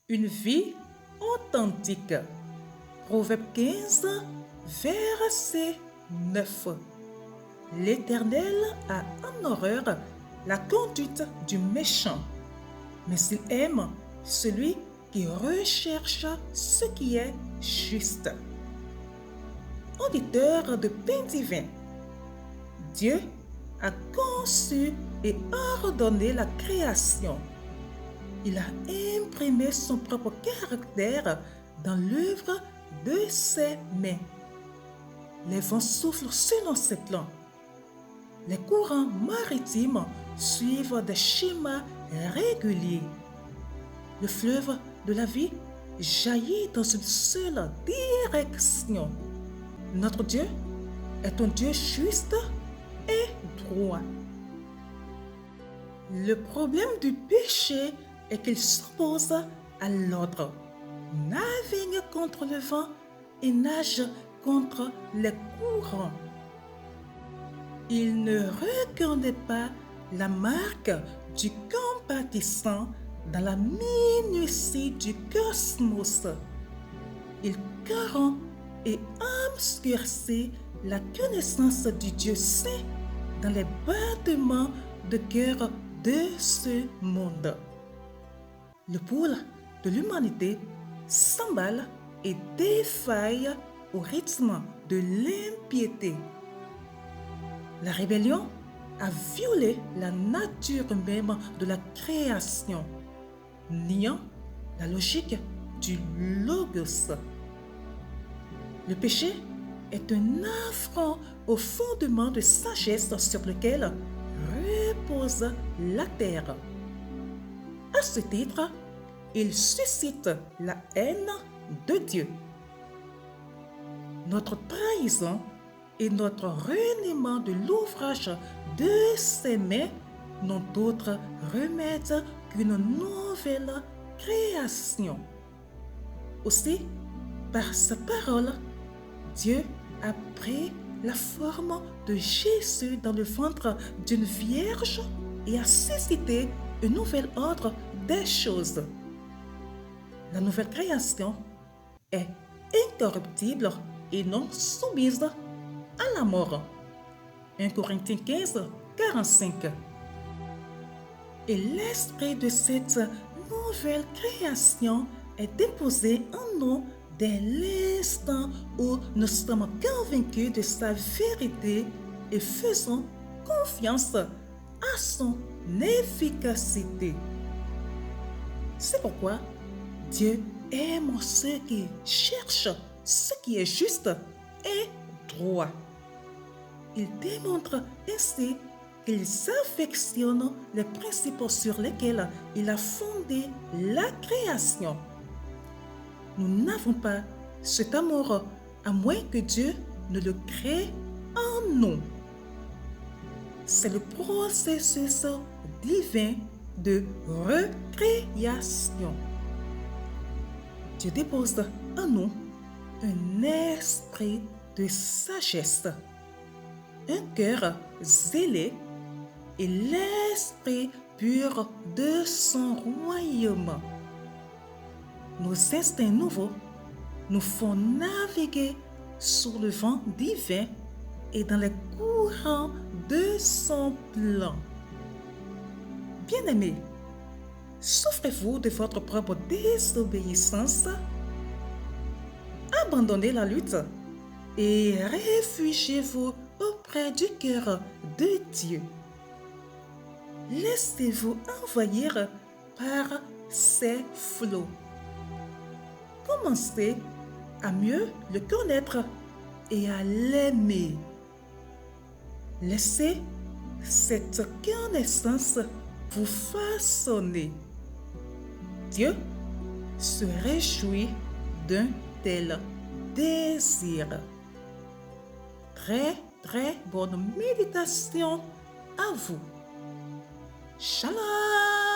Une vie authentique. Proverbe 15, verset 9. L'Éternel a en horreur la conduite du méchant, mais il aime celui qui recherche ce qui est juste. Auditeur de pain divin, Dieu a conçu et ordonné la création. Il a imprimé son propre caractère dans l'œuvre de ses mains. Les vents soufflent selon ses plans. Les courants maritimes suivent des schémas réguliers. Le fleuve de la vie jaillit dans une seule direction. Notre Dieu est un Dieu juste et droit. Le problème du péché est qu'il s'oppose à l'ordre, navigue contre le vent et nage contre les courants. Il ne reconnaît pas la marque du compatissant dans la minutie du cosmos. Il corrompt et obscurcit la connaissance du Dieu saint dans les battements de cœur de ce monde. Le pôle de l'humanité s'emballe et défaille au rythme de l'impiété. La rébellion a violé la nature même de la création, niant la logique du logos. Le péché est un affront au fondement de sagesse sur lequel repose la terre. À ce titre, il suscite la haine de Dieu. Notre trahison et notre reniement de l'ouvrage de ses mains n'ont d'autre remède qu'une nouvelle création. Aussi, par sa parole, Dieu a pris la forme de Jésus dans le ventre d'une vierge et a suscité un nouvel ordre des choses. La nouvelle création est incorruptible et non soumise à la mort. 1 Corinthiens 15, 45. Et l'esprit de cette nouvelle création est déposé en nous dès l'instant où nous sommes convaincus de sa vérité et faisons confiance à son efficacité. C'est pourquoi Dieu aime ceux qui cherchent ce qui est juste et droit. Il démontre ainsi qu'il affectionne les principes sur lesquels il a fondé la création. Nous n'avons pas cet amour à moins que Dieu ne le crée en nous. C'est le processus divin de recréation. Dieu dépose en nous un esprit de sagesse, un cœur zélé et l'esprit pur de son royaume. Nos instincts nouveaux nous font naviguer sur le vent divin et dans les courants de son plan. Bien-aimés, souffrez-vous de votre propre désobéissance? Abandonnez la lutte et réfugiez-vous auprès du cœur de Dieu. Laissez-vous envahir par ses flots. Commencez à mieux le connaître et à l'aimer. Laissez cette connaissance vous façonner. Dieu se réjouit d'un tel désir. Très bonne méditation à vous. Shalom!